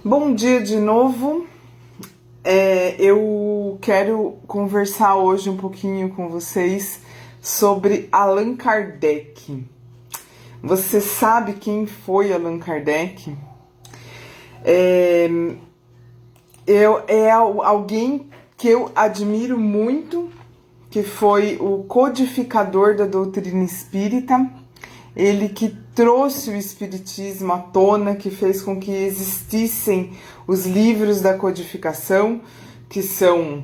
Bom dia de novo. Eu quero conversar hoje um pouquinho com vocês sobre Allan Kardec. Você sabe quem foi Allan Kardec? Alguém que eu admiro muito, que foi o codificador da doutrina espírita. Ele que trouxe o espiritismo à tona, que fez com que existissem os livros da codificação, que são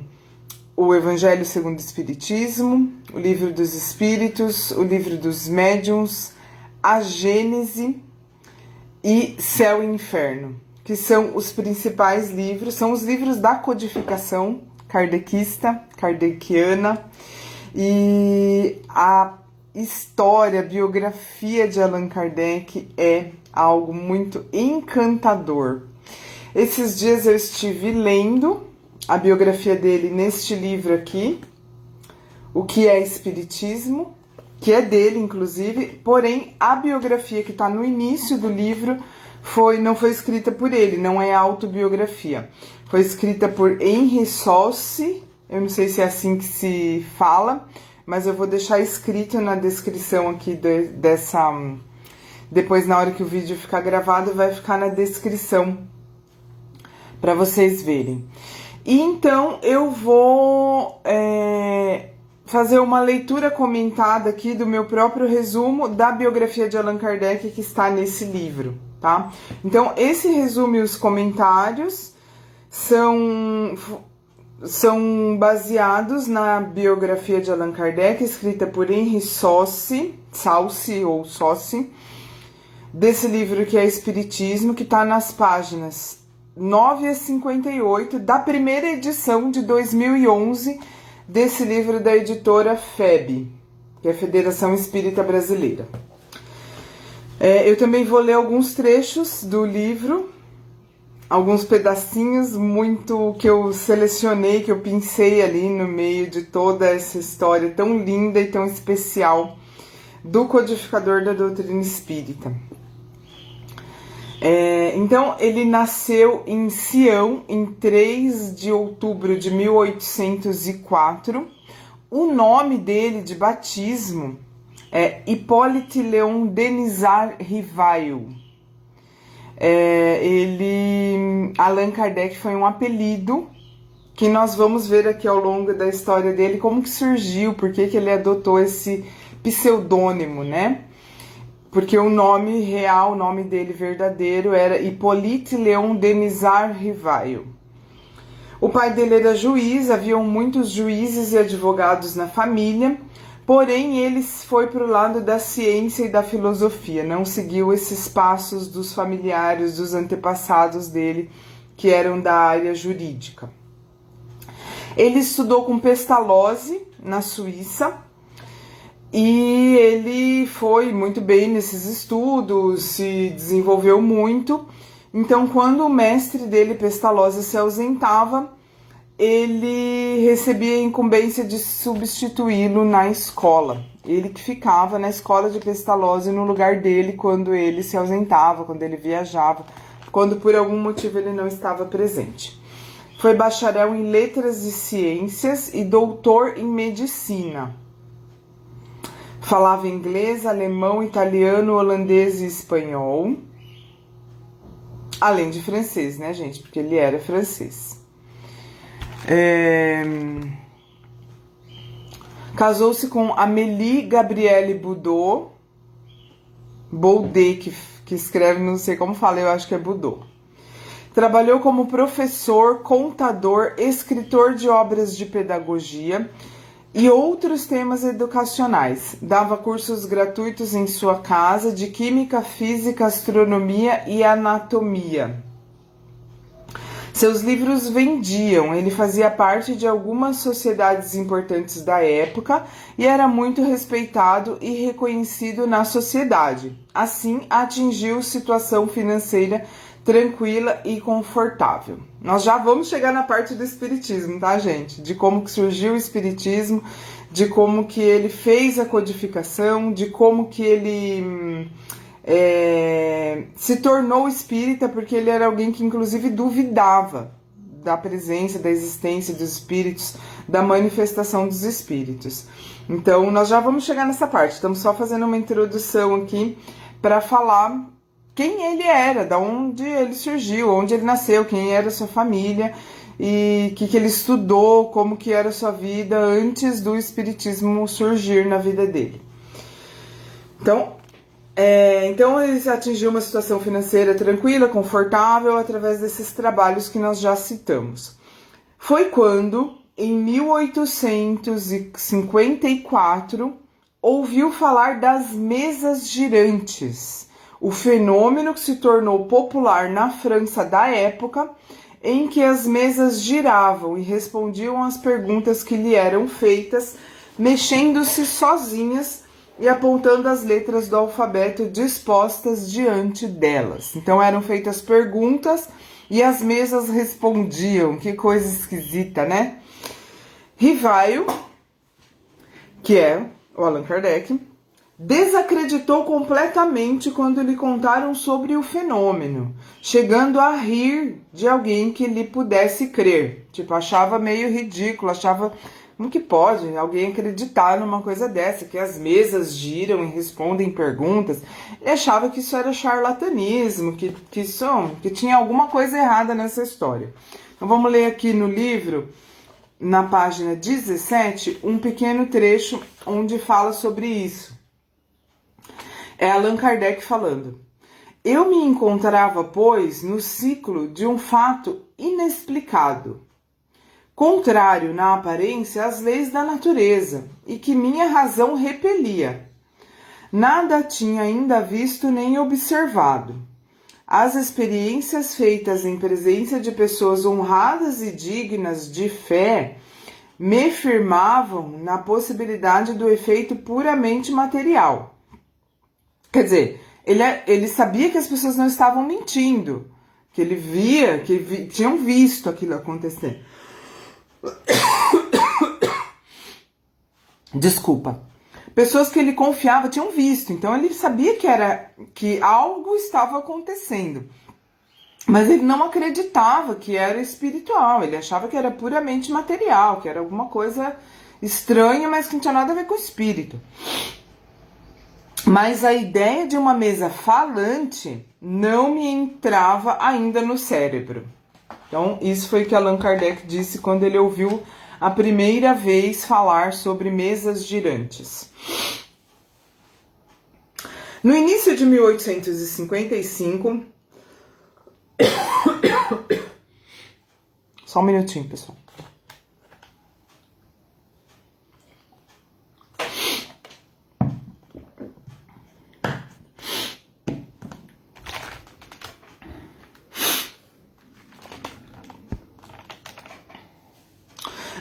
o Evangelho segundo o Espiritismo, o Livro dos Espíritos, o Livro dos Médiuns, a Gênese e Céu e Inferno, que são os principais livros, são os livros da codificação kardecista, kardeciana, e a história, a biografia de Allan Kardec é algo muito encantador. Esses dias eu estive lendo a biografia dele neste livro aqui, O que é Espiritismo, que é dele, inclusive, porém a biografia que está no início do livro não foi escrita por ele, não é autobiografia. Foi escrita por Henri Sauce, eu não sei se é assim que se fala, mas eu vou deixar escrito na descrição aqui dessa... Depois, na hora que o vídeo ficar gravado, vai ficar na descrição para vocês verem. E então, eu vou fazer uma leitura comentada aqui do meu próprio resumo da biografia de Allan Kardec que está nesse livro, tá? Então, esse resumo e os comentários são baseados na biografia de Allan Kardec, escrita por Henri Sauce, desse livro que é Espiritismo, que está nas páginas 9 a 58 da primeira edição de 2011 desse livro da editora FEB, que é a Federação Espírita Brasileira. Eu também vou ler alguns trechos do livro, alguns pedacinhos muito que eu selecionei, que eu pensei ali no meio de toda essa história tão linda e tão especial do codificador da doutrina espírita. Então, ele nasceu em Sião em 3 de outubro de 1804. O nome dele de batismo é Hippolyte Léon Denisard Rivail. Allan Kardec foi um apelido que nós vamos ver aqui ao longo da história dele, como que surgiu, por que ele adotou esse pseudônimo, né? Porque o nome real, o nome dele verdadeiro era Hippolyte Léon Denisard Rivail. O pai dele era juiz, haviam muitos juízes e advogados na família, porém, ele foi para o lado da ciência e da filosofia, não seguiu esses passos dos familiares, dos antepassados dele, que eram da área jurídica. Ele estudou com Pestalozzi, na Suíça, e ele foi muito bem nesses estudos, se desenvolveu muito. Então, quando o mestre dele, Pestalozzi, se ausentava, ele recebia a incumbência de substituí-lo na escola. Ele que ficava na escola de Pestalozzi no lugar dele quando ele se ausentava, quando ele viajava, quando por algum motivo ele não estava presente. Foi bacharel em letras e ciências e doutor em medicina. Falava inglês, alemão, italiano, holandês e espanhol. Além de francês, né, gente? Porque ele era francês. Casou-se com Amélie Gabrielle Baudet, que escreve, não sei como fala, eu acho que é Boudot. Trabalhou como professor, contador, escritor de obras de pedagogia e outros temas educacionais. Dava cursos gratuitos em sua casa de química, física, astronomia e anatomia. Seus livros vendiam, ele fazia parte de algumas sociedades importantes da época e era muito respeitado e reconhecido na sociedade. Assim, atingiu situação financeira tranquila e confortável. Nós já vamos chegar na parte do espiritismo, tá, gente? De como que surgiu o espiritismo, de como que ele fez a codificação, de como que ele se tornou espírita porque ele era alguém que inclusive duvidava da presença, da existência dos espíritos, da manifestação dos espíritos. Então nós já vamos chegar nessa parte, estamos só fazendo uma introdução aqui para falar quem ele era, da onde ele surgiu, onde ele nasceu, quem era a sua família e o que ele estudou, como que era a sua vida antes do espiritismo surgir na vida dele. Então ele atingiu uma situação financeira tranquila, confortável, através desses trabalhos que nós já citamos. Foi quando, em 1854, ouviu falar das mesas girantes, o fenômeno que se tornou popular na França da época, em que as mesas giravam e respondiam às perguntas que lhe eram feitas, mexendo-se sozinhas e apontando as letras do alfabeto dispostas diante delas. Então eram feitas perguntas e as mesas respondiam. Que coisa esquisita, né? Rivaio, que é o Allan Kardec, desacreditou completamente quando lhe contaram sobre o fenômeno, chegando a rir de alguém que lhe pudesse crer. Tipo, achava meio ridículo, achava... Como que pode alguém acreditar numa coisa dessa, que as mesas giram e respondem perguntas? Ele achava que isso era charlatanismo, que tinha alguma coisa errada nessa história. Então vamos ler aqui no livro, na página 17, um pequeno trecho onde fala sobre isso. É Allan Kardec falando. Eu me encontrava, pois, no ciclo de um fato inexplicado, contrário na aparência às leis da natureza, e que minha razão repelia. Nada tinha ainda visto nem observado. As experiências feitas em presença de pessoas honradas e dignas de fé me firmavam na possibilidade do efeito puramente material. Quer dizer, ele sabia que as pessoas não estavam mentindo, que ele via, tinham visto aquilo acontecer. Desculpa. Pessoas que ele confiava tinham visto, então ele sabia que algo estava acontecendo. Mas ele não acreditava que era espiritual, ele achava que era puramente material, que era alguma coisa estranha, mas que não tinha nada a ver com o espírito. Mas a ideia de uma mesa falante não me entrava ainda no cérebro. Então, isso foi o que Allan Kardec disse quando ele ouviu a primeira vez falar sobre mesas girantes. No início de 1855... Só um minutinho, pessoal.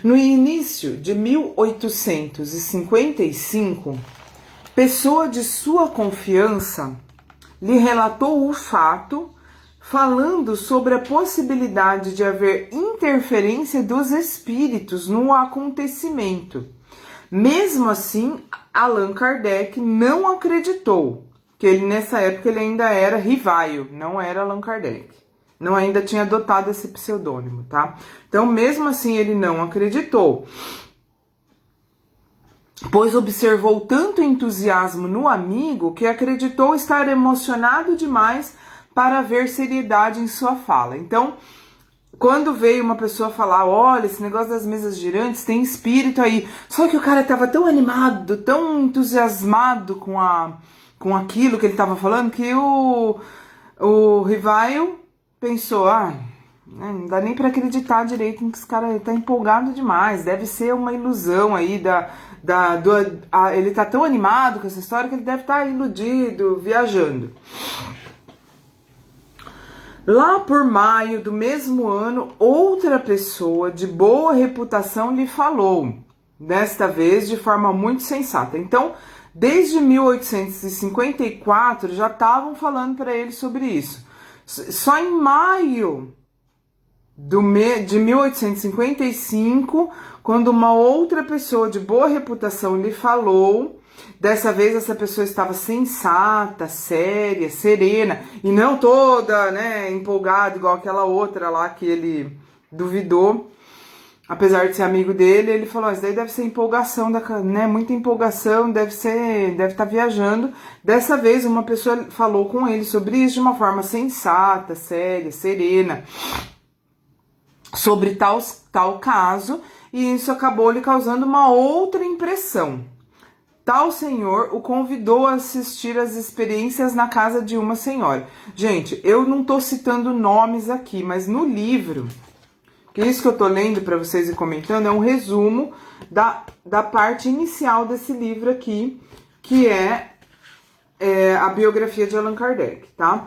No início de 1855, pessoa de sua confiança lhe relatou o fato, falando sobre a possibilidade de haver interferência dos espíritos no acontecimento. Mesmo assim, Allan Kardec não acreditou, que nessa época ele ainda era Rivaio, não era Allan Kardec. Não ainda tinha adotado esse pseudônimo, tá? Então, mesmo assim, ele não acreditou, pois observou tanto entusiasmo no amigo que acreditou estar emocionado demais para ver seriedade em sua fala. Então, quando veio uma pessoa falar, olha, esse negócio das mesas girantes tem espírito aí, só que o cara estava tão animado, tão entusiasmado com aquilo que ele estava falando, que o Rivaio pensou, não dá nem para acreditar direito em que esse cara tá empolgado demais, deve ser uma ilusão aí ele tá tão animado com essa história que ele deve estar iludido, viajando. Lá por maio do mesmo ano, outra pessoa de boa reputação lhe falou, desta vez de forma muito sensata. Então, desde 1854 já estavam falando para ele sobre isso. Só em maio de 1855, quando uma outra pessoa de boa reputação lhe falou Dessa vez essa pessoa estava sensata, séria, serena, e não toda, né, empolgada igual aquela outra lá que ele duvidou. Apesar de ser amigo dele, ele falou, isso daí deve ser empolgação, né, muita empolgação, deve estar viajando. Dessa vez uma pessoa falou com ele sobre isso de uma forma sensata, séria, serena, sobre tal caso, e isso acabou lhe causando uma outra impressão. Tal senhor o convidou a assistir às experiências na casa de uma senhora. Gente, eu não tô citando nomes aqui, mas no livro, que isso que eu tô lendo para vocês e comentando, é um resumo da parte inicial desse livro aqui, que é a biografia de Allan Kardec, tá?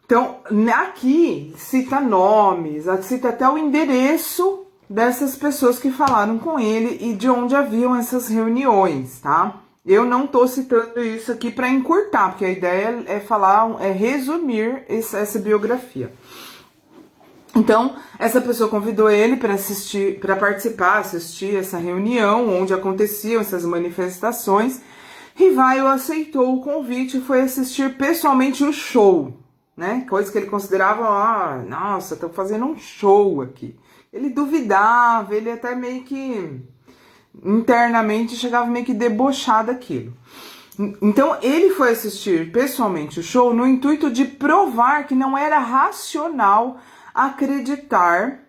Então, aqui cita nomes, cita até o endereço dessas pessoas que falaram com ele e de onde haviam essas reuniões, tá? Eu não tô citando isso aqui para encurtar, porque a ideia é resumir essa biografia. Então, essa pessoa convidou ele para assistir essa reunião onde aconteciam essas manifestações. Rivaio aceitou o convite e foi assistir pessoalmente o show, né? Coisa que ele considerava, nossa, estão fazendo um show aqui. Ele duvidava, ele até meio que internamente chegava meio que debochado daquilo. Então, ele foi assistir pessoalmente o show no intuito de provar que não era racional acreditar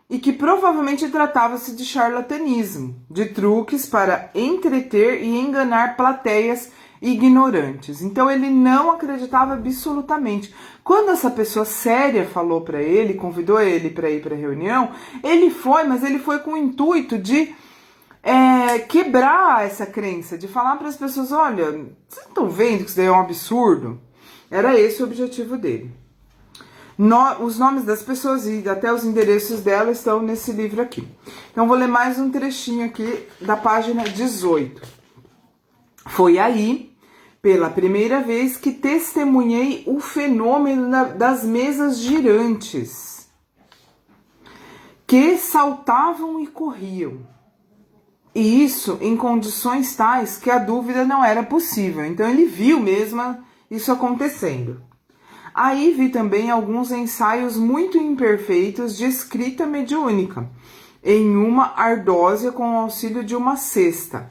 e que provavelmente tratava-se de charlatanismo, de truques para entreter e enganar plateias ignorantes. Então ele não acreditava absolutamente. Quando essa pessoa séria falou para ele, convidou ele para ir para a reunião, ele foi, mas ele foi com o intuito de quebrar essa crença, de falar para as pessoas, olha, vocês não estão vendo que isso daí é um absurdo? Era esse o objetivo dele. Os nomes das pessoas e até os endereços dela estão nesse livro aqui. Então vou ler mais um trechinho aqui da página 18. Foi aí, pela primeira vez, que testemunhei o fenômeno das mesas girantes, que saltavam e corriam. E isso em condições tais que a dúvida não era possível. Então ele viu mesmo isso acontecendo. Aí vi também alguns ensaios muito imperfeitos de escrita mediúnica, em uma ardósia com o auxílio de uma cesta.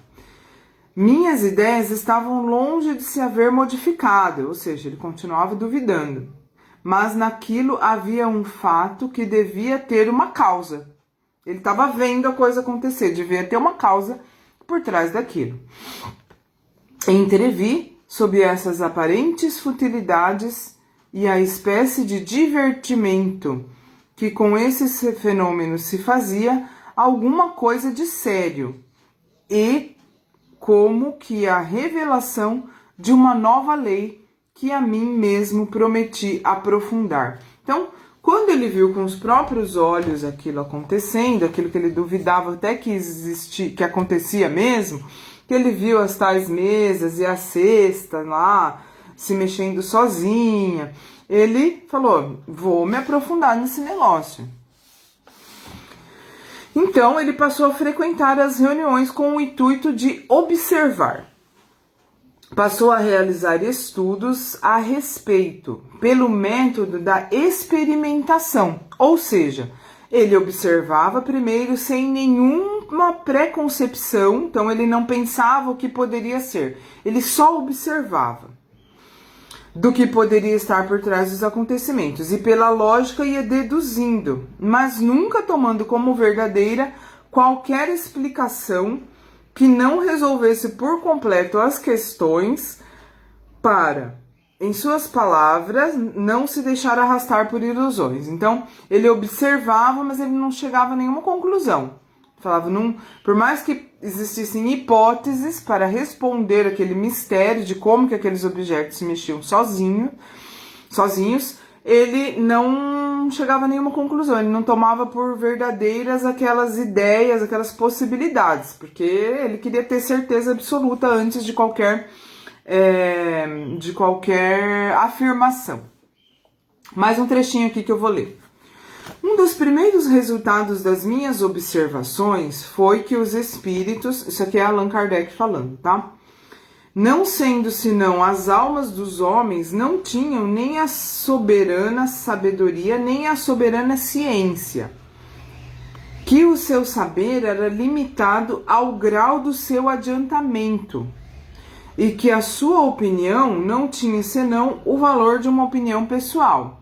Minhas ideias estavam longe de se haver modificado, ou seja, ele continuava duvidando. Mas naquilo havia um fato que devia ter uma causa. Ele estava vendo a coisa acontecer, devia ter uma causa por trás daquilo. Entrevi, sob essas aparentes futilidades, e a espécie de divertimento que com esses fenômenos se fazia, alguma coisa de sério, e como que a revelação de uma nova lei que a mim mesmo prometi aprofundar. Então, quando ele viu com os próprios olhos aquilo acontecendo, aquilo que ele duvidava até que existia, que acontecia mesmo, que ele viu as tais mesas e a cesta lá, se mexendo sozinha, ele falou, vou me aprofundar nesse negócio. Então ele passou a frequentar as reuniões com o intuito de observar. Passou a realizar estudos a respeito, pelo método da experimentação, ou seja, ele observava primeiro sem nenhuma preconcepção, então ele não pensava o que poderia ser, ele só observava do que poderia estar por trás dos acontecimentos e pela lógica ia deduzindo, mas nunca tomando como verdadeira qualquer explicação que não resolvesse por completo as questões para, em suas palavras, não se deixar arrastar por ilusões. Então, ele observava, mas ele não chegava a nenhuma conclusão. Falava, por mais que existissem hipóteses para responder aquele mistério de como que aqueles objetos se mexiam sozinhos, ele não chegava a nenhuma conclusão, ele não tomava por verdadeiras aquelas ideias, aquelas possibilidades, porque ele queria ter certeza absoluta antes de qualquer afirmação. Mais um trechinho aqui que eu vou ler. Um dos primeiros resultados das minhas observações foi que os espíritos, isso aqui é Allan Kardec falando, tá? não sendo senão as almas dos homens, não tinham nem a soberana sabedoria, nem a soberana ciência, que o seu saber era limitado ao grau do seu adiantamento, e que a sua opinião não tinha senão o valor de uma opinião pessoal.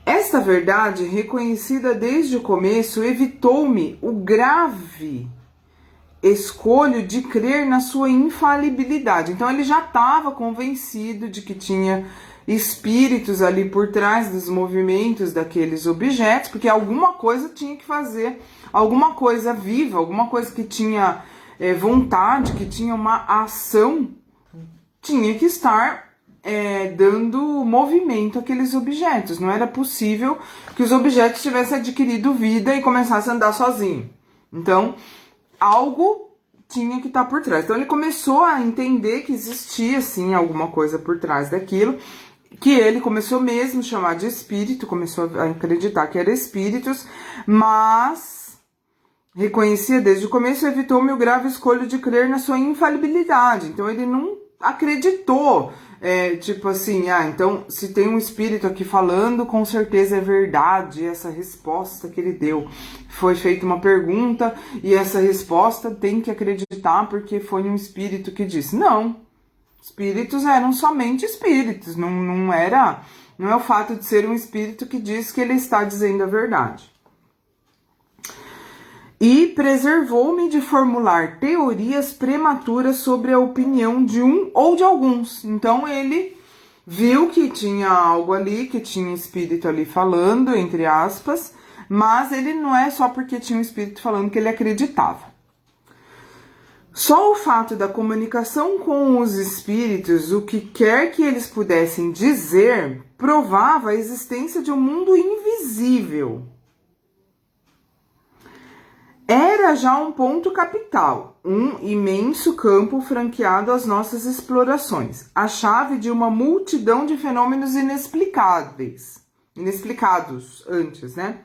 Esta verdade, reconhecida desde o começo, evitou-me o grave escolho de crer na sua infalibilidade. Então ele já estava convencido de que tinha espíritos ali por trás dos movimentos daqueles objetos, porque alguma coisa tinha que fazer, alguma coisa viva, alguma coisa que tinha vontade, que tinha uma ação, tinha que estar dando movimento àqueles objetos. Não era possível que os objetos tivessem adquirido vida e começassem a andar sozinho. Então, algo tinha que estar por trás. Então, ele começou a entender que existia, sim, alguma coisa por trás daquilo, que ele começou mesmo a chamar de espírito, começou a acreditar que eram espíritos, mas reconhecia desde o começo e evitou-me o grave escolho de crer na sua infalibilidade. Então, ele não acreditou, tipo assim, então se tem um espírito aqui falando, com certeza é verdade essa resposta que ele deu. Foi feita uma pergunta e essa resposta tem que acreditar porque foi um espírito que disse. Não, espíritos eram somente espíritos, não é o fato de ser um espírito que diz que ele está dizendo a verdade. E preservou-me de formular teorias prematuras sobre a opinião de um ou de alguns. Então ele viu que tinha algo ali, que tinha espírito ali falando, entre aspas, mas ele não é só porque tinha um espírito falando que ele acreditava. Só o fato da comunicação com os espíritos, o que quer que eles pudessem dizer, provava a existência de um mundo invisível. Era já um ponto capital, um imenso campo franqueado às nossas explorações, a chave de uma multidão de fenômenos inexplicados antes, né?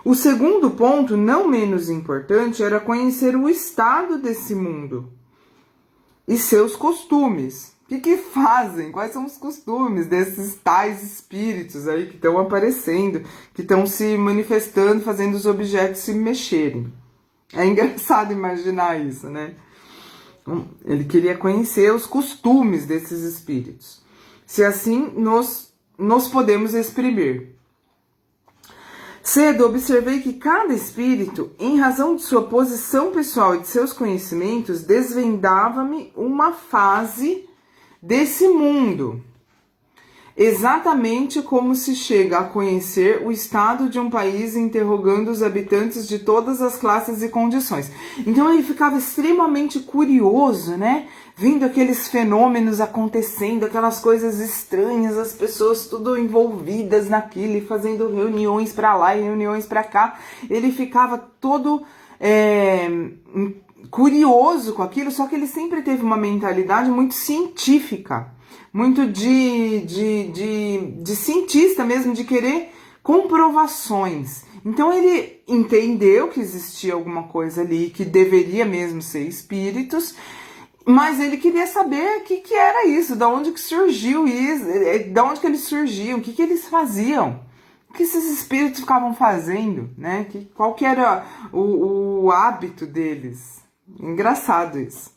O segundo ponto, não menos importante, era conhecer o estado desse mundo e seus costumes. O que fazem? Quais são os costumes desses tais espíritos aí que estão aparecendo, que estão se manifestando, fazendo os objetos se mexerem? É engraçado imaginar isso, né? Ele queria conhecer os costumes desses espíritos. Se assim nos podemos exprimir. Cedo observei que cada espírito, em razão de sua posição pessoal e de seus conhecimentos, desvendava-me uma fase desse mundo. Exatamente como se chega a conhecer o estado de um país interrogando os habitantes de todas as classes e condições. Então ele ficava extremamente curioso, né? Vendo aqueles fenômenos acontecendo, aquelas coisas estranhas, as pessoas tudo envolvidas naquilo, fazendo reuniões para lá e reuniões para cá. Ele ficava todo curioso com aquilo, só que ele sempre teve uma mentalidade muito científica. Muito de cientista mesmo, de querer comprovações. Então ele entendeu que existia alguma coisa ali, que deveria mesmo ser espíritos, mas ele queria saber o que era isso, de onde que surgiu isso, de onde que eles surgiam, o que eles faziam, o que esses espíritos ficavam fazendo, né? Qual que era o hábito deles. Engraçado isso.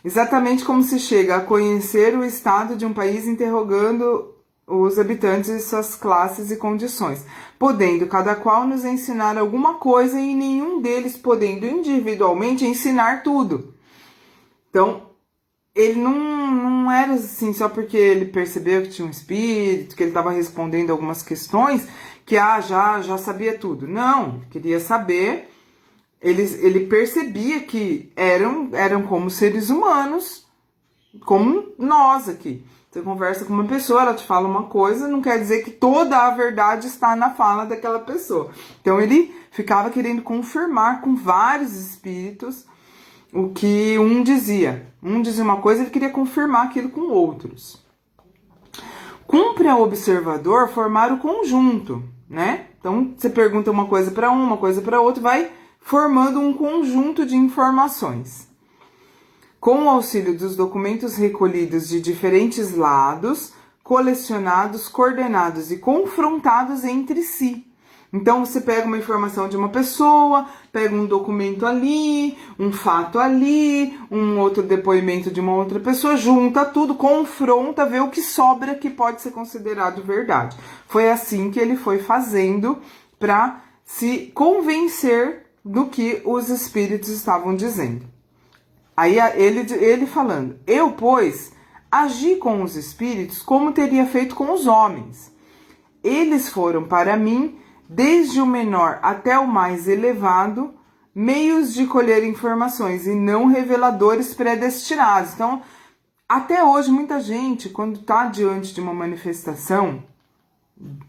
Exatamente como se chega a conhecer o estado de um país interrogando os habitantes e suas classes e condições, podendo cada qual nos ensinar alguma coisa e nenhum deles podendo individualmente ensinar tudo. Então, ele não era assim só porque ele percebeu que tinha um espírito, que ele estava respondendo algumas questões, que já sabia tudo. Não, queria saber... Ele percebia que eram como seres humanos, como nós aqui. Você conversa com uma pessoa, ela te fala uma coisa, não quer dizer que toda a verdade está na fala daquela pessoa. Então ele ficava querendo confirmar com vários espíritos o que um dizia. Um dizia uma coisa, ele queria confirmar aquilo com outros. Cumpre ao observador formar o conjunto, né? Então você pergunta uma coisa para uma coisa para outra, vai formando um conjunto de informações. com o auxílio dos documentos recolhidos de diferentes lados, colecionados, coordenados e confrontados entre si. Então você pega uma informação de uma pessoa, pega um documento ali, um fato ali, um outro depoimento de uma outra pessoa, junta tudo, confronta, vê o que sobra que pode ser considerado verdade. Foi assim que ele foi fazendo para se convencer do que os espíritos estavam dizendo. Aí ele falando, eu, pois, agi com os espíritos como teria feito com os homens. Eles foram para mim, desde o menor até o mais elevado, meios de colher informações e não reveladores predestinados. Então, até hoje, muita gente, quando está diante de uma manifestação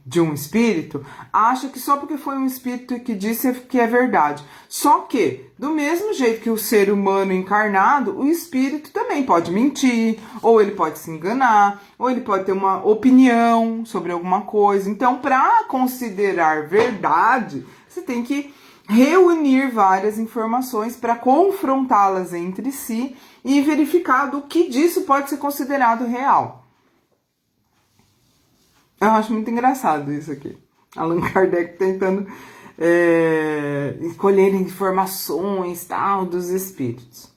de um espírito, acha que só porque foi um espírito que disse que é verdade. Só que, do mesmo jeito que o ser humano encarnado, o espírito também pode mentir, ou ele pode se enganar, ou ele pode ter uma opinião sobre alguma coisa. Então, para considerar verdade, você tem que reunir várias informações para confrontá-las entre si e verificar do que disso pode ser considerado real. Eu acho muito engraçado isso aqui. Allan Kardec tentando escolher informações tal dos espíritos.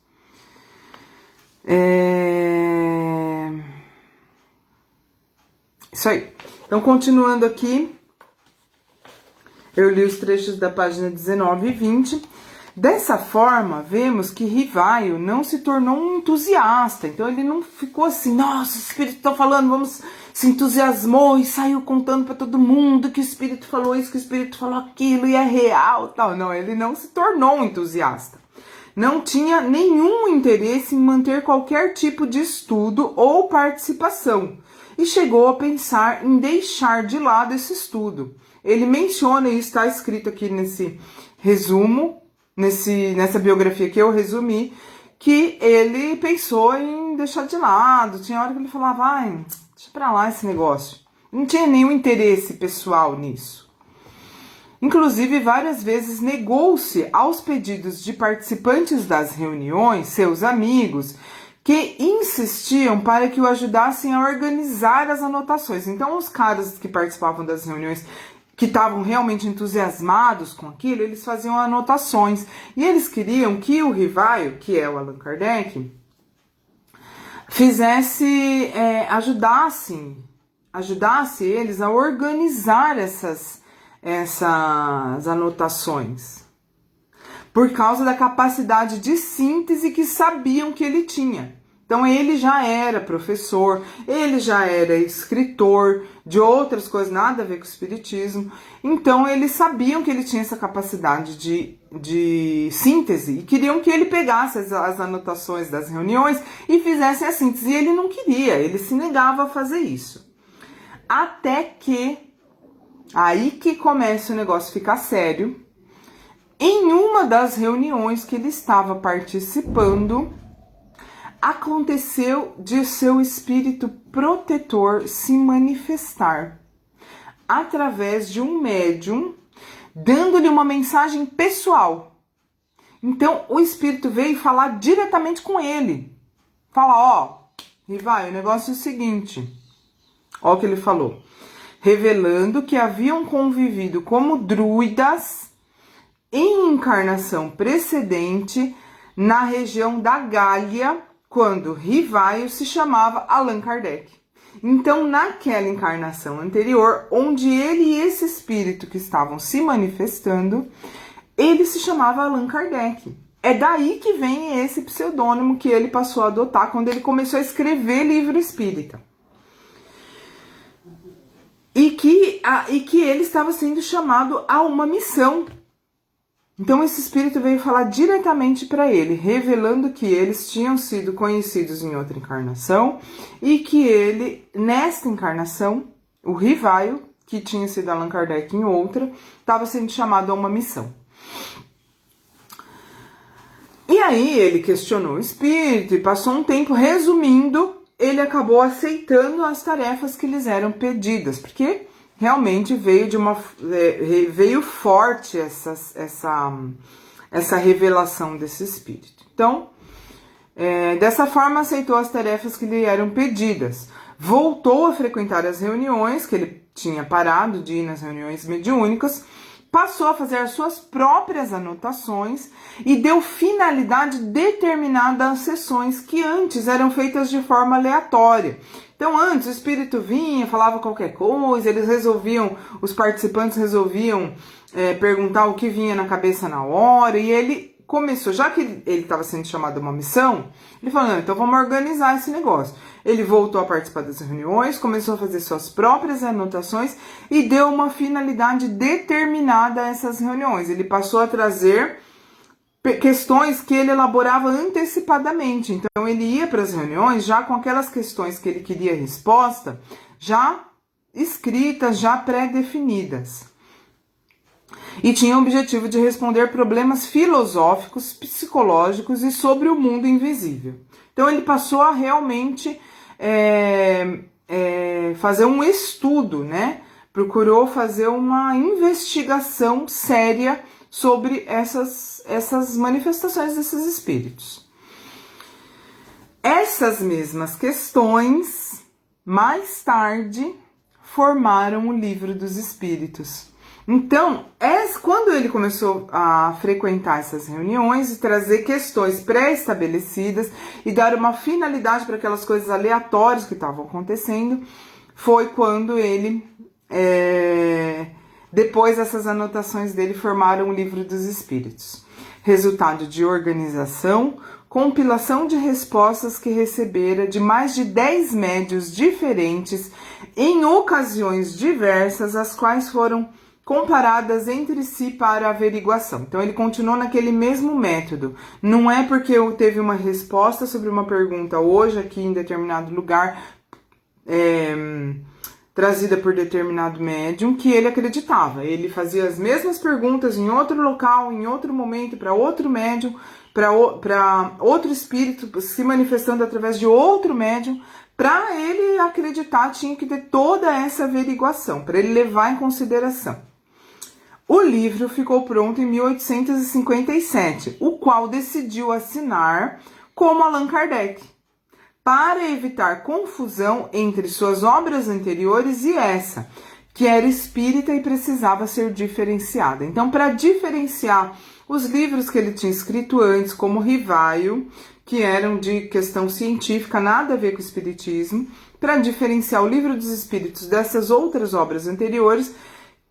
Isso aí. Então, continuando aqui, eu li os trechos da página 19 e 20. Dessa forma, vemos que Rivaio não se tornou um entusiasta. Então, ele não ficou assim, nossa, os espíritos estão falando, vamos... Se entusiasmou e saiu contando para todo mundo que o espírito falou isso, que o espírito falou aquilo e é real, tal. Não, ele não se tornou um entusiasta. Não tinha nenhum interesse em manter qualquer tipo de estudo ou participação e chegou a pensar em deixar de lado esse estudo. Ele menciona, e está escrito aqui nesse resumo, nessa biografia que eu resumi, que ele pensou em deixar de lado. Tinha hora que ele falava, vai... Deixa pra lá esse negócio. Não tinha nenhum interesse pessoal nisso. Inclusive, várias vezes negou-se aos pedidos de participantes das reuniões, seus amigos, que insistiam para que o ajudassem a organizar as anotações. Então, os caras que participavam das reuniões, que estavam realmente entusiasmados com aquilo, eles faziam anotações. E eles queriam que o Rivaio, que é o Allan Kardec, ajudasse eles a organizar essas anotações, por causa da capacidade de síntese que sabiam que ele tinha. Então ele já era professor, ele já era escritor de outras coisas, nada a ver com o espiritismo. Então eles sabiam que ele tinha essa capacidade de síntese e queriam que ele pegasse as anotações das reuniões e fizesse a síntese. E ele não queria, ele se negava a fazer isso. Até que, aí que começa o negócio ficar sério, em uma das reuniões que ele estava participando, aconteceu de seu espírito protetor se manifestar através de um médium, dando-lhe uma mensagem pessoal. Então, o espírito veio falar diretamente com ele. Fala, Rivaio, o negócio é o seguinte. Ó o que ele falou. Revelando que haviam convivido como druidas em encarnação precedente na região da Gália, quando Rivaio se chamava Allan Kardec. Então, naquela encarnação anterior, onde ele e esse espírito que estavam se manifestando, ele se chamava Allan Kardec. É daí que vem esse pseudônimo que ele passou a adotar quando ele começou a escrever livro espírita. E que ele estava sendo chamado a uma missão. Então esse espírito veio falar diretamente para ele, revelando que eles tinham sido conhecidos em outra encarnação e que ele, nesta encarnação, o Rivaio, que tinha sido Allan Kardec em outra, estava sendo chamado a uma missão. E aí ele questionou o espírito e passou um tempo resumindo, ele acabou aceitando as tarefas que lhes eram pedidas, porque realmente veio forte essa revelação desse espírito. Então, Dessa forma, aceitou as tarefas que lhe eram pedidas. Voltou a frequentar as reuniões, que ele tinha parado de ir nas reuniões mediúnicas, passou a fazer as suas próprias anotações e deu finalidade determinada às sessões que antes eram feitas de forma aleatória. Então, antes o espírito vinha, falava qualquer coisa, os participantes resolviam perguntar o que vinha na cabeça na hora, e ele começou, já que ele estava sendo chamado a uma missão, ele falou, não, então vamos organizar esse negócio. Ele voltou a participar das reuniões, começou a fazer suas próprias anotações e deu uma finalidade determinada a essas reuniões. Ele passou a trazer questões que ele elaborava antecipadamente. Então, ele ia para as reuniões já com aquelas questões que ele queria resposta, já escritas, já pré-definidas. E tinha o objetivo de responder problemas filosóficos, psicológicos e sobre o mundo invisível. Então, ele passou a realmente fazer um estudo, né? Procurou fazer uma investigação séria sobre essas manifestações desses espíritos. Essas mesmas questões, mais tarde, formaram o Livro dos Espíritos. Então, quando ele começou a frequentar essas reuniões e trazer questões pré-estabelecidas e dar uma finalidade para aquelas coisas aleatórias que estavam acontecendo, foi quando ele, depois essas anotações dele formaram o Livro dos Espíritos. Resultado de organização, compilação de respostas que recebera de mais de 10 médiuns diferentes em ocasiões diversas, as quais foram comparadas entre si para averiguação. Então, ele continuou naquele mesmo método. Não é porque eu teve uma resposta sobre uma pergunta hoje, aqui em determinado lugar, trazida por determinado médium, que ele acreditava. Ele fazia as mesmas perguntas em outro local, em outro momento, para outro médium, para outro espírito se manifestando através de outro médium. Para ele acreditar, tinha que ter toda essa averiguação, para ele levar em consideração. O livro ficou pronto em 1857, o qual decidiu assinar como Allan Kardec, para evitar confusão entre suas obras anteriores e essa, que era espírita e precisava ser diferenciada. Então, para diferenciar os livros que ele tinha escrito antes, como Rivaio, que eram de questão científica, nada a ver com o espiritismo, para diferenciar o Livro dos Espíritos dessas outras obras anteriores,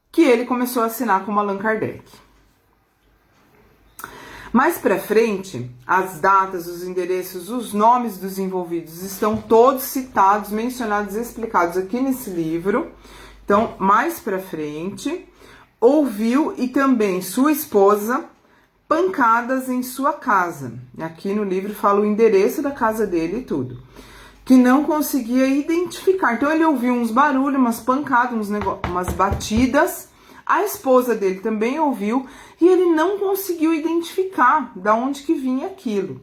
que ele começou a assinar como Allan Kardec. Mais para frente, as datas, os endereços, os nomes dos envolvidos estão todos citados, mencionados e explicados aqui nesse livro. Então, mais para frente, ouviu e também sua esposa pancadas em sua casa. Aqui no livro fala o endereço da casa dele e tudo. Que não conseguia identificar. Então, ele ouviu uns barulhos, umas pancadas, umas batidas. A esposa dele também ouviu e ele não conseguiu identificar de onde que vinha aquilo.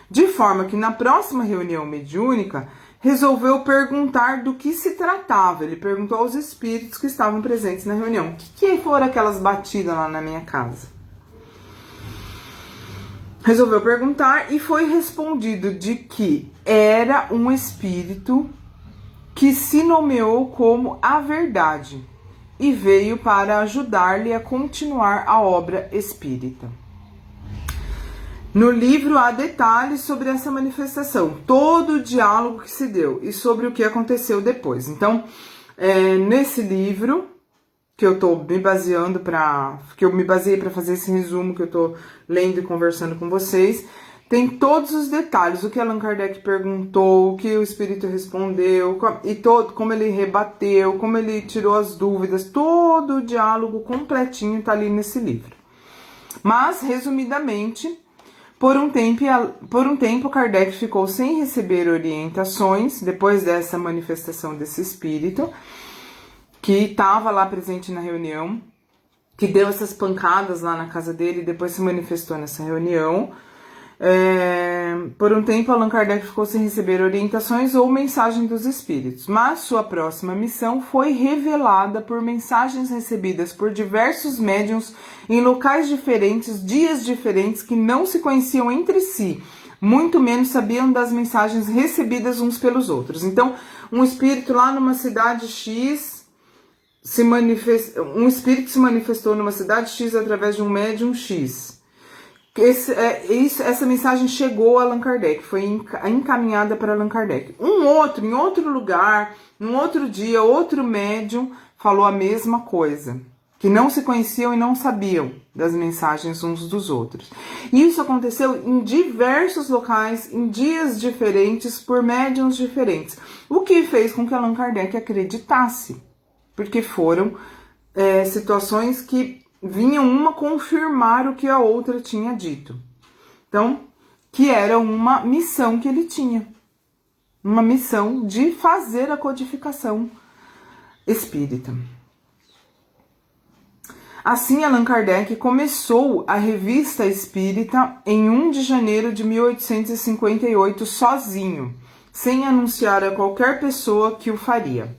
De forma que na próxima reunião mediúnica, resolveu perguntar do que se tratava. Ele perguntou aos espíritos que estavam presentes na reunião. O que foram aquelas batidas lá na minha casa? Resolveu perguntar e foi respondido de que era um espírito que se nomeou como a Verdade e veio para ajudar-lhe a continuar a obra espírita. No livro há detalhes sobre essa manifestação, todo o diálogo que se deu e sobre o que aconteceu depois. Então, nesse livro que eu estou me baseando que eu me baseei para fazer esse resumo que eu estou lendo e conversando com vocês, tem todos os detalhes, o que Allan Kardec perguntou, o que o espírito respondeu, e como ele rebateu, como ele tirou as dúvidas, todo o diálogo completinho está ali nesse livro. Mas, resumidamente, por um tempo, Kardec ficou sem receber orientações, depois dessa manifestação desse espírito, que estava lá presente na reunião, que deu essas pancadas lá na casa dele e depois se manifestou nessa reunião. Por um tempo, Allan Kardec ficou sem receber orientações ou mensagem dos espíritos, mas sua próxima missão foi revelada por mensagens recebidas por diversos médiuns em locais diferentes, dias diferentes, que não se conheciam entre si, muito menos sabiam das mensagens recebidas uns pelos outros. Então, um espírito lá numa cidade X um espírito se manifestou numa cidade X através de um médium X. Essa mensagem chegou a Allan Kardec, foi encaminhada para Allan Kardec. Um outro, em outro lugar, num outro dia, outro médium falou a mesma coisa, que não se conheciam e não sabiam das mensagens uns dos outros. E isso aconteceu em diversos locais, em dias diferentes, por médiums diferentes, o que fez com que Allan Kardec acreditasse, porque foram situações que vinham uma confirmar o que a outra tinha dito. Então, que era uma missão que ele tinha, uma missão de fazer a codificação espírita. Assim, Allan Kardec começou a Revista Espírita em 1 de janeiro de 1858, sozinho, sem anunciar a qualquer pessoa que o faria.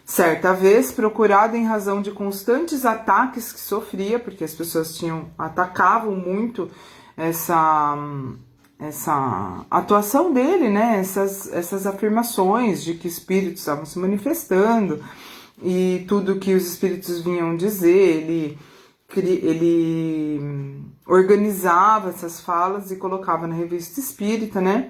Certa vez, procurado em razão de constantes ataques que sofria, porque as pessoas atacavam muito essa atuação dele, né? Essas afirmações de que espíritos estavam se manifestando e tudo que os espíritos vinham dizer, ele organizava essas falas e colocava na Revista Espírita, né?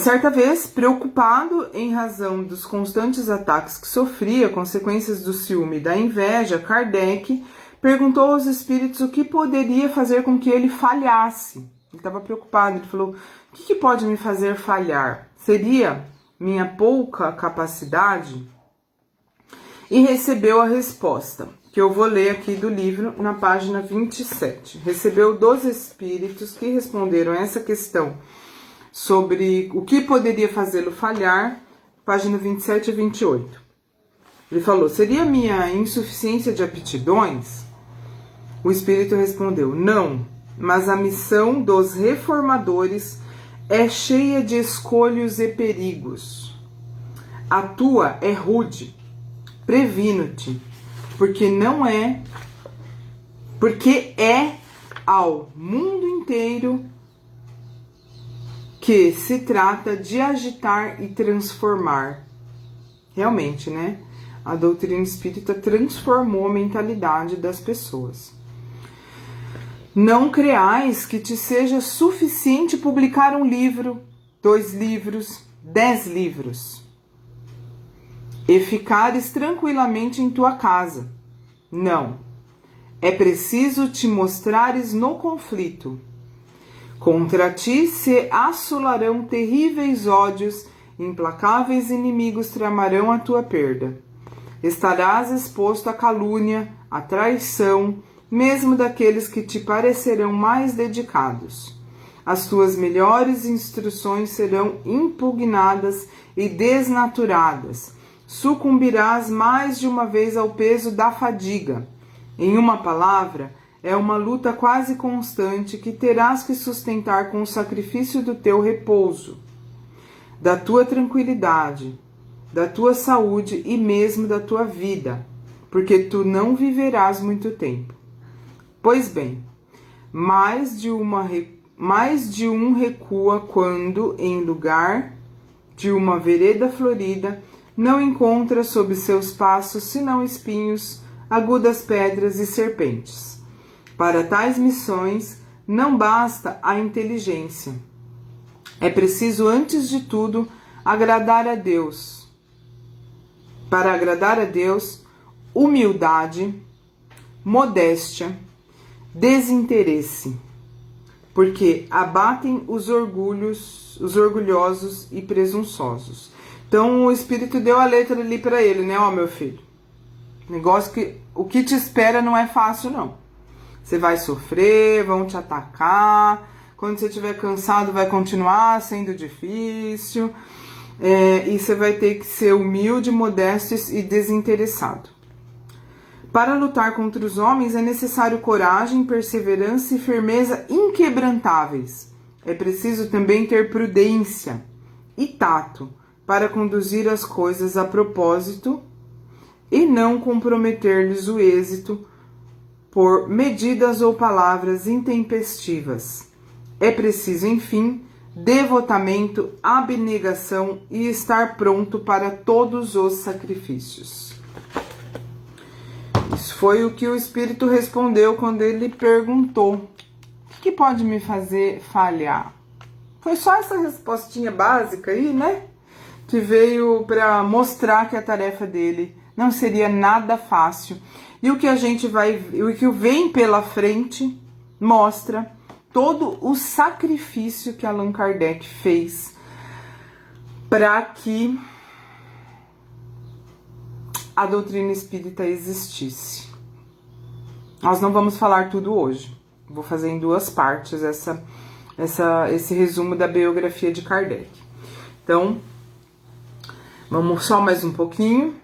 Certa vez, preocupado em razão dos constantes ataques que sofria, consequências do ciúme e da inveja, Kardec perguntou aos espíritos o que poderia fazer com que ele falhasse. Ele estava preocupado, ele falou: o que pode me fazer falhar? Seria minha pouca capacidade? E recebeu a resposta, que eu vou ler aqui do livro, na página 27. Recebeu dos espíritos que responderam a essa questão sobre o que poderia fazê-lo falhar, página 27 a 28. Ele falou: seria minha insuficiência de aptidões? O espírito respondeu: não, mas a missão dos reformadores é cheia de escolhos e perigos. A tua é rude, previno-te, porque é ao mundo inteiro que se trata de agitar e transformar. Realmente, né? A doutrina espírita transformou a mentalidade das pessoas. Não creais que te seja suficiente publicar um livro, 2 livros, 10 livros, e ficares tranquilamente em tua casa. Não. É preciso te mostrares no conflito. Contra ti se assolarão terríveis ódios, implacáveis inimigos tramarão a tua perda. Estarás exposto à calúnia, à traição, mesmo daqueles que te parecerão mais dedicados. As tuas melhores instruções serão impugnadas e desnaturadas. Sucumbirás mais de uma vez ao peso da fadiga. Em uma palavra, é uma luta quase constante que terás que sustentar com o sacrifício do teu repouso, da tua tranquilidade, da tua saúde e mesmo da tua vida, porque tu não viverás muito tempo. Pois bem, mais de um recua quando, em lugar de uma vereda florida, não encontra sob seus passos senão espinhos, agudas pedras e serpentes. Para tais missões, não basta a inteligência. É preciso, antes de tudo, agradar a Deus. Para agradar a Deus, humildade, modéstia, desinteresse, porque abatem os orgulhosos e presunçosos. Então, o Espírito deu a letra ali para ele, né? Ó, meu filho, negócio que o que te espera não é fácil, não. Você vai sofrer, vão te atacar. Quando você estiver cansado, vai continuar sendo difícil. E você vai ter que ser humilde, modesto e desinteressado. Para lutar contra os homens é necessário coragem, perseverança e firmeza inquebrantáveis. É preciso também ter prudência e tato para conduzir as coisas a propósito e não comprometer-lhes o êxito por medidas ou palavras intempestivas. É preciso, enfim, devotamento, abnegação e estar pronto para todos os sacrifícios. Isso foi o que o Espírito respondeu quando ele perguntou: o que pode me fazer falhar? Foi só essa respostinha básica aí, né? Que veio para mostrar que a tarefa dele não seria nada fácil. E o que a gente vai, o que vem pela frente mostra todo o sacrifício que Allan Kardec fez para que a doutrina espírita existisse. Nós não vamos falar tudo hoje. Vou fazer em duas partes esse resumo da biografia de Kardec. Então, vamos só mais um pouquinho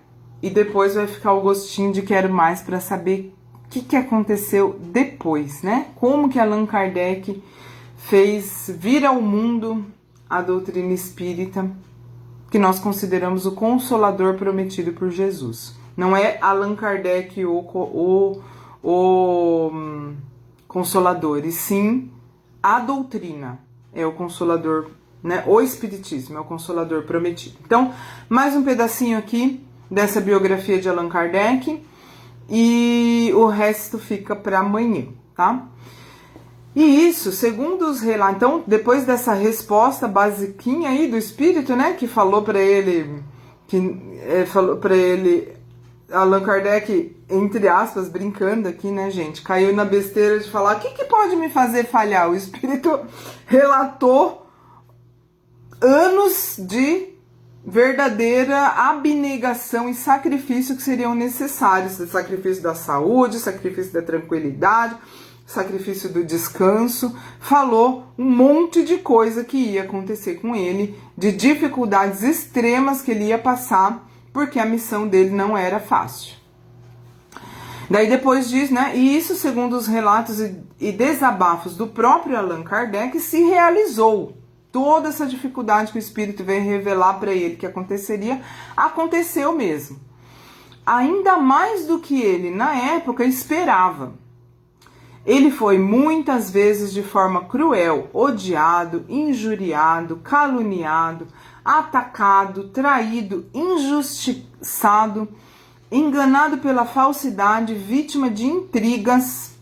e depois vai ficar o gostinho de quero mais para saber o que aconteceu depois, né? Como que Allan Kardec fez vir ao mundo a doutrina espírita, que nós consideramos o consolador prometido por Jesus. Não é Allan Kardec o consolador, e sim a doutrina é o consolador, né? O espiritismo é o consolador prometido. Então, mais um pedacinho aqui dessa biografia de Allan Kardec e o resto fica para amanhã, tá? E isso, segundo os relatos, então, depois dessa resposta basiquinha aí do espírito, né, que falou para ele, Allan Kardec, entre aspas, brincando aqui, né, gente, caiu na besteira de falar: o que pode me fazer falhar? O espírito relatou anos de verdadeira abnegação e sacrifício que seriam necessários: o sacrifício da saúde, o sacrifício da tranquilidade, sacrifício do descanso. Falou um monte de coisa que ia acontecer com ele, de dificuldades extremas que ele ia passar, porque a missão dele não era fácil. Daí depois diz, né, e isso segundo os relatos e desabafos do próprio Allan Kardec se realizou. Toda essa dificuldade que o Espírito veio revelar para ele que aconteceria, aconteceu mesmo. Ainda mais do que ele, na época, esperava. Ele foi muitas vezes de forma cruel, odiado, injuriado, caluniado, atacado, traído, injustiçado, enganado pela falsidade, vítima de intrigas.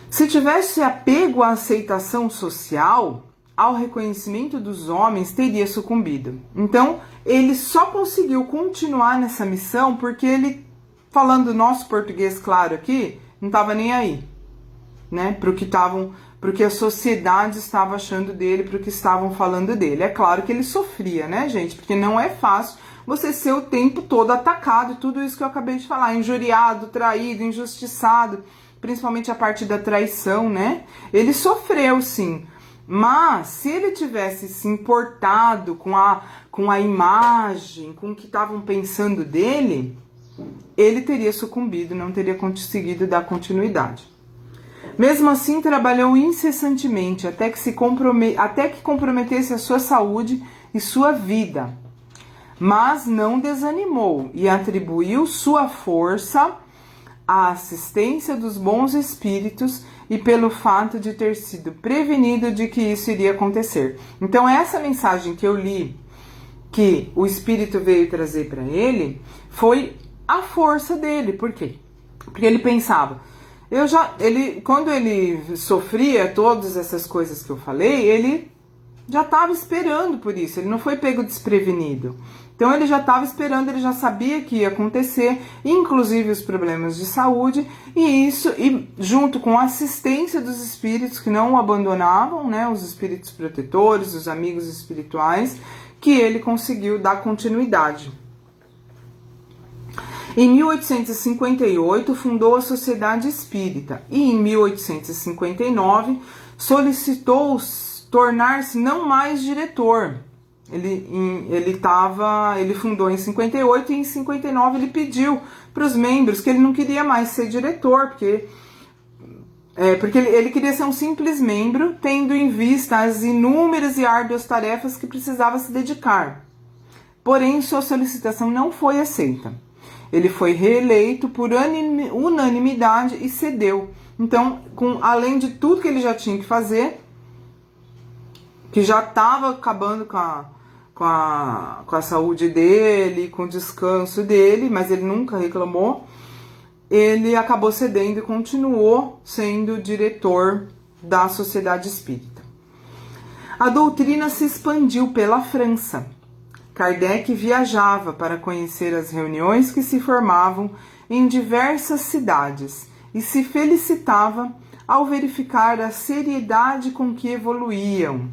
Se tivesse apego à aceitação social, ao reconhecimento dos homens, teria sucumbido. Então, ele só conseguiu continuar nessa missão porque ele, falando nosso português claro aqui, não estava nem aí, né, pro que a sociedade estava achando dele, pro que estavam falando dele. É claro que ele sofria, né, gente, porque não é fácil você ser o tempo todo atacado, tudo isso que eu acabei de falar, injuriado, traído, injustiçado, principalmente a parte da traição, né? Ele sofreu, sim, mas se ele tivesse se importado com a imagem, com o que estavam pensando dele, ele teria sucumbido, não teria conseguido dar continuidade. Mesmo assim, trabalhou incessantemente até que comprometesse a sua saúde e sua vida. Mas não desanimou e atribuiu sua força à assistência dos bons espíritos e pelo fato de ter sido prevenido de que isso iria acontecer. Então, essa mensagem que eu li, que o Espírito veio trazer para ele, foi a força dele. Por quê? Porque ele pensava, quando ele sofria todas essas coisas que eu falei, ele já estava esperando por isso, ele não foi pego desprevenido. Então ele já estava esperando, ele já sabia que ia acontecer, inclusive os problemas de saúde, e junto com a assistência dos espíritos que não o abandonavam, né, os espíritos protetores, os amigos espirituais, que ele conseguiu dar continuidade. Em 1858 fundou a Sociedade Espírita e em 1859 solicitou tornar-se não mais diretor. Ele fundou em 58 e em 59 ele pediu para os membros que ele não queria mais ser diretor, porque ele queria ser um simples membro, tendo em vista as inúmeras e árduas tarefas que precisava se dedicar. Porém, sua solicitação não foi aceita. Ele foi reeleito por unanimidade e cedeu. Então, além de tudo que ele já tinha que fazer, que já estava acabando com a saúde dele, com o descanso dele, mas ele nunca reclamou. Ele acabou cedendo e continuou sendo diretor da Sociedade Espírita. A doutrina se expandiu pela França. Kardec viajava para conhecer as reuniões que se formavam em diversas cidades e se felicitava ao verificar a seriedade com que evoluíam,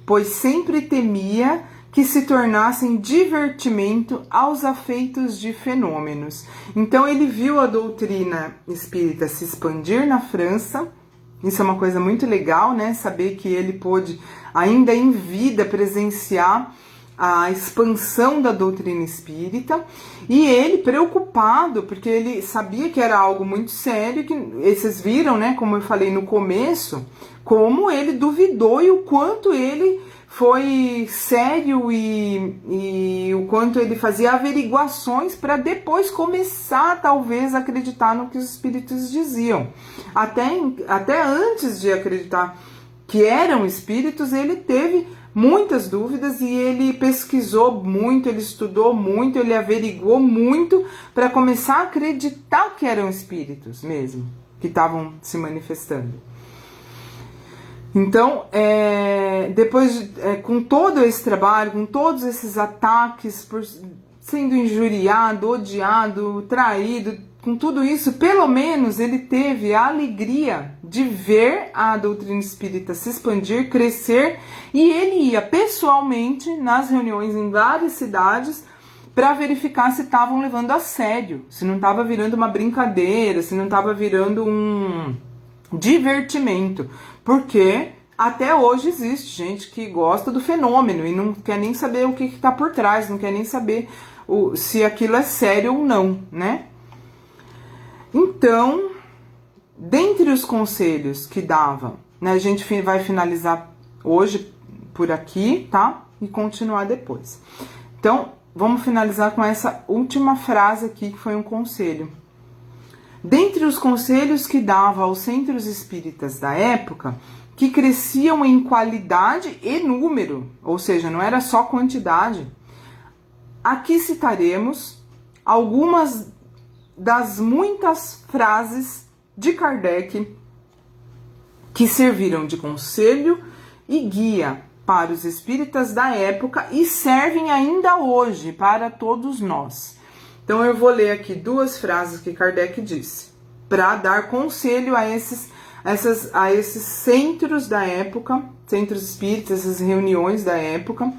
pois sempre temia que se tornassem divertimento aos afeitos de fenômenos. Então ele viu a doutrina espírita se expandir na França. Isso é uma coisa muito legal, né? Saber que ele pôde, ainda em vida, presenciar a expansão da doutrina espírita, e ele preocupado, porque ele sabia que era algo muito sério, que vocês viram, né, como eu falei no começo, como ele duvidou e o quanto ele foi sério e o quanto ele fazia averiguações para depois começar, talvez, a acreditar no que os espíritos diziam. Até antes de acreditar que eram espíritos, ele teve muitas dúvidas e ele pesquisou muito, ele estudou muito, ele averiguou muito para começar a acreditar que eram espíritos mesmo, que estavam se manifestando. Então, depois, com todo esse trabalho, com todos esses ataques, por sendo injuriado, odiado, traído, com tudo isso, pelo menos ele teve a alegria de ver a doutrina espírita se expandir, crescer, e ele ia pessoalmente nas reuniões em várias cidades para verificar se estavam levando a sério, se não estava virando uma brincadeira, se não estava virando um divertimento, porque até hoje existe gente que gosta do fenômeno e não quer nem saber o que está por trás, não quer nem saber se aquilo é sério ou não, né? Então, dentre os conselhos que dava, né, a gente vai finalizar hoje por aqui, tá? E continuar depois. Então, vamos finalizar com essa última frase aqui, que foi um conselho. Dentre os conselhos que dava aos centros espíritas da época, que cresciam em qualidade e número, ou seja, não era só quantidade, aqui citaremos algumas das muitas frases de Kardec que serviram de conselho e guia para os espíritas da época e servem ainda hoje para todos nós. Então eu vou ler aqui duas frases que Kardec disse para dar conselho a esses centros da época, centros espíritas, essas reuniões da época,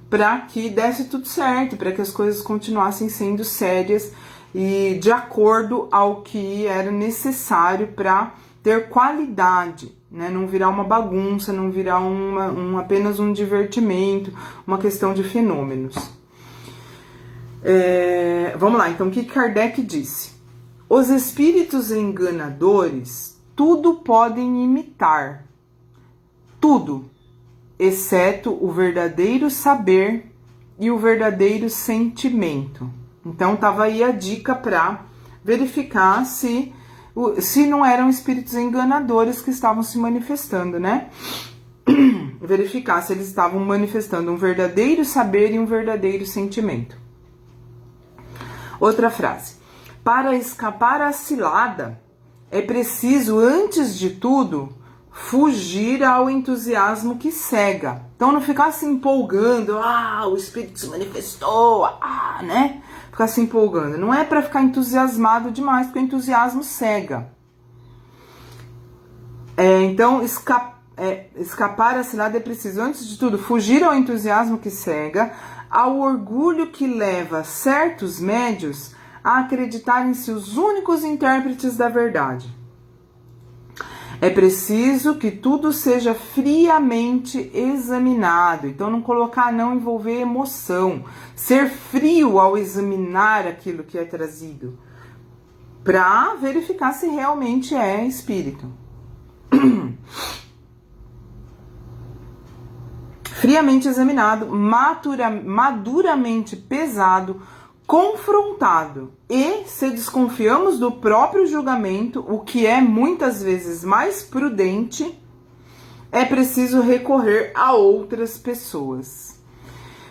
para que desse tudo certo, para que as coisas continuassem sendo sérias e de acordo ao que era necessário para ter qualidade, né? Não virar uma bagunça, não virar apenas um divertimento, uma questão de fenômenos. Vamos lá, então o que Kardec disse? Os espíritos enganadores tudo podem imitar, tudo, exceto o verdadeiro saber e o verdadeiro sentimento. Então, estava aí a dica para verificar se não eram espíritos enganadores que estavam se manifestando, né? Verificar se eles estavam manifestando um verdadeiro saber e um verdadeiro sentimento. Outra frase. Para escapar à cilada, é preciso, antes de tudo, fugir ao entusiasmo que cega. Então, não ficar se empolgando, o espírito se manifestou, né? Ficar se empolgando. Não é para ficar entusiasmado demais, porque o entusiasmo cega. Então, escapar à cilada é preciso, antes de tudo, fugir ao entusiasmo que cega, ao orgulho que leva certos médios a acreditarem-se os únicos intérpretes da verdade. É preciso que tudo seja friamente examinado. Então, não envolver emoção. Ser frio ao examinar aquilo que é trazido, para verificar se realmente é espírito. Friamente examinado, maduramente pesado, confrontado, e se desconfiamos do próprio julgamento, o que é muitas vezes mais prudente, é preciso recorrer a outras pessoas.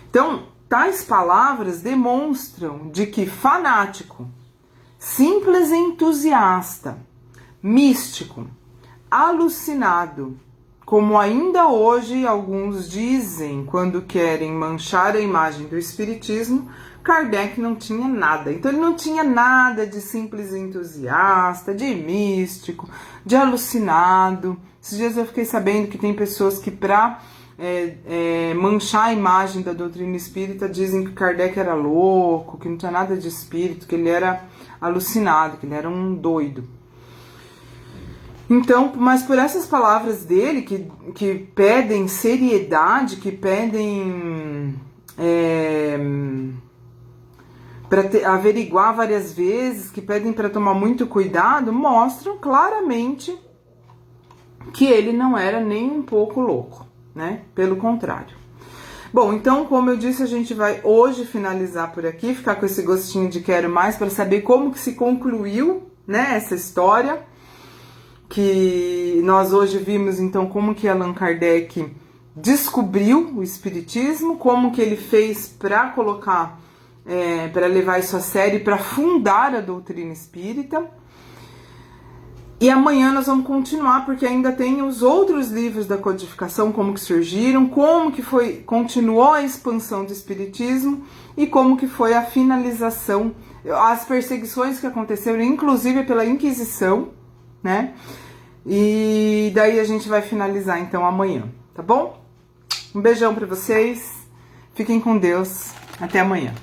Então, tais palavras demonstram de que fanático, simples entusiasta, místico, alucinado, como ainda hoje alguns dizem quando querem manchar a imagem do espiritismo, Kardec não tinha nada. Então ele não tinha nada de simples entusiasta, de místico, de alucinado. Esses dias eu fiquei sabendo que tem pessoas que para manchar a imagem da doutrina espírita dizem que Kardec era louco, que não tinha nada de espírito, que ele era alucinado, que ele era um doido. Então, mas por essas palavras dele, que pedem seriedade, que pedem para averiguar várias vezes, que pedem para tomar muito cuidado, mostram claramente que ele não era nem um pouco louco, né? Pelo contrário. Bom, então, como eu disse, a gente vai hoje finalizar por aqui, ficar com esse gostinho de quero mais para saber como que se concluiu, né, essa história. Que nós hoje vimos, então, como que Allan Kardec descobriu o espiritismo, como que ele fez para colocar, para levar isso a sério, para fundar a doutrina espírita. E amanhã nós vamos continuar, porque ainda tem os outros livros da codificação, como que surgiram, como que continuou a expansão do espiritismo e como que foi a finalização, as perseguições que aconteceram, inclusive pela Inquisição, né? E daí a gente vai finalizar então amanhã, tá bom? Um beijão para vocês, fiquem com Deus, até amanhã.